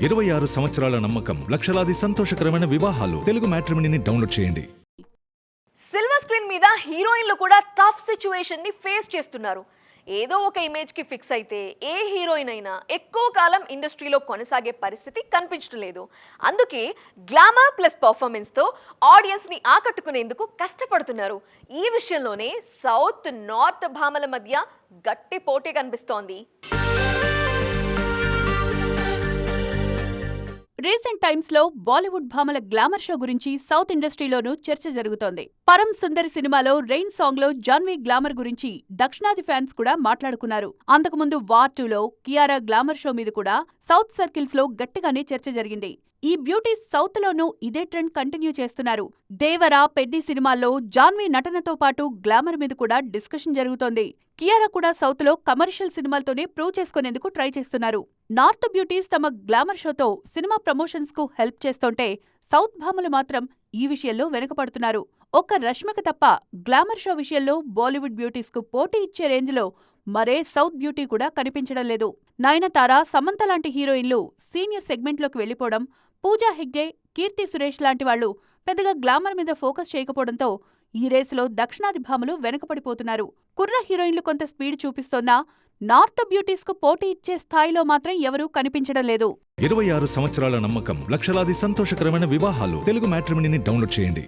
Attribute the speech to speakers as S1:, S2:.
S1: 26 సంవత్సరాల నమ్మకం, లక్షలాది సంతోషకరమైన వివాహాలు. తెలుగు మ్యాట్రిమోనీని డౌన్లోడ్ చేయండి.
S2: సిల్వర్ స్క్రీన్ మీద హీరోయిన్లు కూడా టఫ్ సిచ్యువేషన్ ని ఫేస్ చేస్తున్నారు. ఏదో ఒక ఇమేజ్ కి ఫిక్స్ అయితే ఏ హీరోయిన్ అయినా ఎక్కువ కాలం ఇండస్ట్రీలో కొనసాగే పరిస్థితి కనిపించడం లేదు. అందుకే గ్లామర్ ప్లస్ పర్ఫార్మెన్స్ తో ఆడియన్స్ ని ఆకట్టుకునేందుకు కష్టపడుతున్నారు. ఈ విషయంలోనే సౌత్ నార్త్ భామల మధ్య గట్టి పోటీ కనిపిస్తోంది.
S3: రీసెంట్ టైమ్స్ లో బాలీవుడ్ భామల గ్లామర్ షో గురించి సౌత్ ఇండస్ట్రీలోనూ చర్చ జరుగుతోంది. పరం సుందరి సినిమాలో రెయిన్ సాంగ్ లో జాన్వీ గ్లామర్ గురించి దక్షిణాది ఫ్యాన్స్ కూడా మాట్లాడుకున్నారు. అంతకుముందు వార్ 2లో కియారా గ్లామర్ షో మీద కూడా సౌత్ సర్కిల్స్ లో గట్టిగానే చర్చ జరిగింది. ఈ బ్యూటీస్ సౌత్ లోనూ ఇదే ట్రెండ్ కంటిన్యూ చేస్తున్నారు. దేవరా, పెద్ది సినిమాల్లో జాన్వీ నటనతో పాటు గ్లామర్ మీద కూడా డిస్కషన్ జరుగుతోంది. కియారా కూడా సౌత్ లో కమర్షియల్ సినిమాలతోనే ప్రూవ్ చేసుకునేందుకు ట్రై చేస్తున్నారు. నార్త్ బ్యూటీస్ తమ గ్లామర్ షోతో సినిమా ప్రమోషన్స్ కు హెల్ప్ చేస్తుంటే సౌత్ భామలు మాత్రం ఈ విషయంలో వెనుకపడుతున్నారు. ఒక్క రష్మిక తప్ప గ్లామర్ షో విషయంలో బాలీవుడ్ బ్యూటీస్ కు పోటీ ఇచ్చే రేంజ్ లో మరే సౌత్ బ్యూటీ కూడా కనిపించడం లేదు. నయనతార, సమంత లాంటి హీరోయిన్లు సీనియర్ సెగ్మెంట్లోకి వెళ్లిపోవడం, పూజా హెగ్డే, కీర్తి సురేష్ లాంటి వాళ్లు పెద్దగా గ్లామర్ మీద ఫోకస్ చేయకపోవడంతో ఈ రేసులో దక్షిణాది భామలు వెనకపడిపోతున్నారు. కుర్ర హీరోయిన్లు కొంత స్పీడ్ చూపిస్తోన్నా నార్త్ బ్యూటీస్ కు పోటీ ఇచ్చే స్థాయిలో మాత్రం ఎవరూ కనిపించడం లేదు.
S1: 26 సంవత్సరాల నమ్మకం, లక్షలాది సంతోషకరమైన వివాహాలు. తెలుగు మ్యాట్రిమోనీని డౌన్లోడ్ చేయండి.